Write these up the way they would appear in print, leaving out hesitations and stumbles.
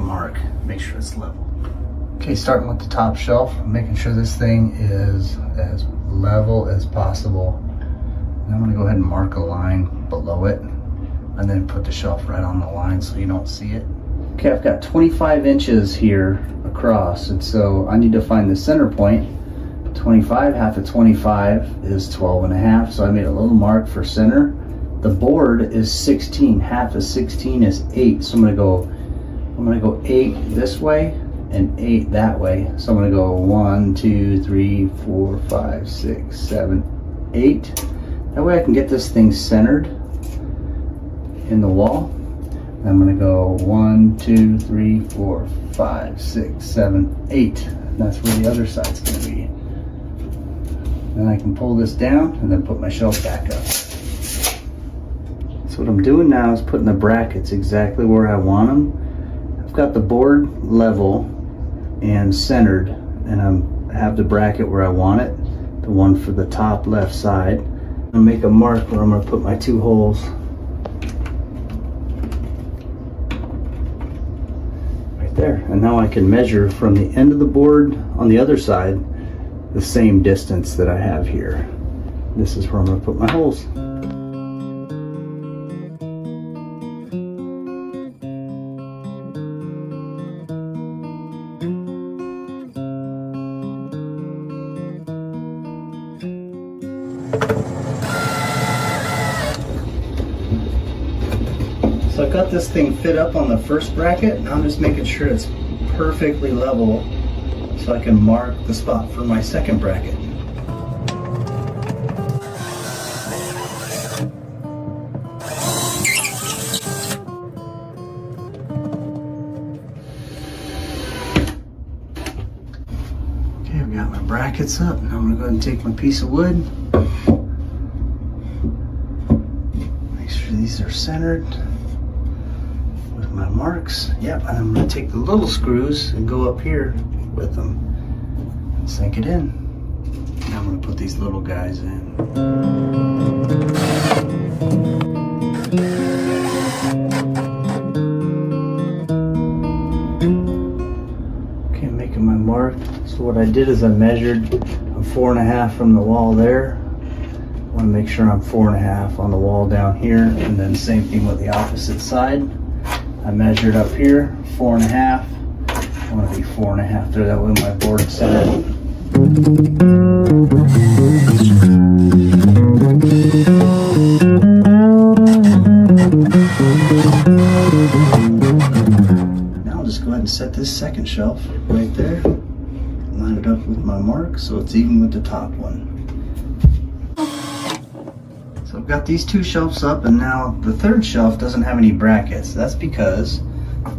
mark, make sure it's level. Okay, starting with the top shelf, making sure this thing is as level as possible. And I'm gonna go ahead and mark a line below it and then put the shelf right on the line so you don't see it. Okay, I've got 25 inches here across, and so I need to find the center point. 25, half of 25 is 12 and a half, so I made a little mark for center. The board is 16, half of 16 is 8, so I'm gonna go 8 this way and 8 that way. So I'm gonna go 1, 2, 3, 4, 5, 6, 7, 8. That way I can get this thing centered in the wall. I'm gonna go 1, 2, 3, 4, 5, 6, 7, 8. And that's where the other side's gonna be. Then I can pull this down and then put my shelf back up. So what I'm doing now is putting the brackets exactly where I want them. I've got the board level and centered, and I have the bracket where I want it, the one for the top left side. I'm gonna make a mark where I'm gonna put my 2 holes. Right there. And now I can measure from the end of the board on the other side the same distance that I have here. This is where I'm gonna put my holes. So I've got this thing fit up on the first bracket. Now I'm just making sure it's perfectly level so I can mark the spot for my second bracket. Okay, I've got my brackets up. Now I'm gonna go ahead and take my piece of wood. Make sure these are centered with my marks. Yep, and I'm gonna take the little screws and go up here with them and sink it in. Now I'm gonna put these little guys in. Okay, making my mark. So what I did is I measured, I'm 4.5 from the wall there. I want to make sure I'm 4.5 on the wall down here, and then same thing with the opposite side. I measured up here, 4.5. I want to be 4.5 there, that way my board's centered. Now I'll just go ahead and set this second shelf right there. Line it up with my mark so it's even with the top one. So I've got these 2 shelves up, and now the third shelf doesn't have any brackets. That's because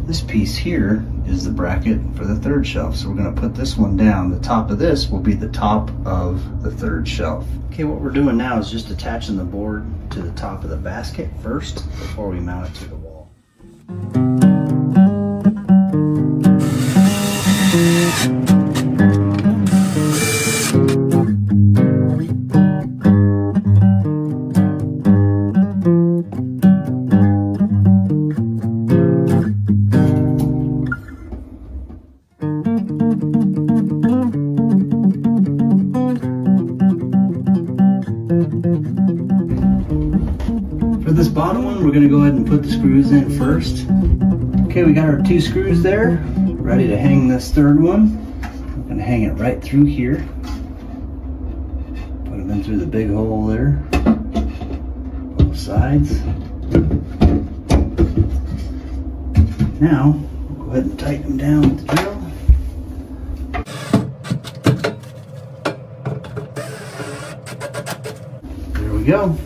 this piece here is the bracket for the third shelf. So we're going to put this one down. The top of this will be the top of the third shelf. Okay, what we're doing now is just attaching the board to the top of the basket first before we mount it to the wall. For this bottom one, we're going to go ahead and put the screws in first. Okay, we got our 2 screws there, ready to hang this third one. I'm going to hang it right through here. Put them in through the big hole there, both sides. Now, we'll go ahead and tighten them down with the drill. There we go.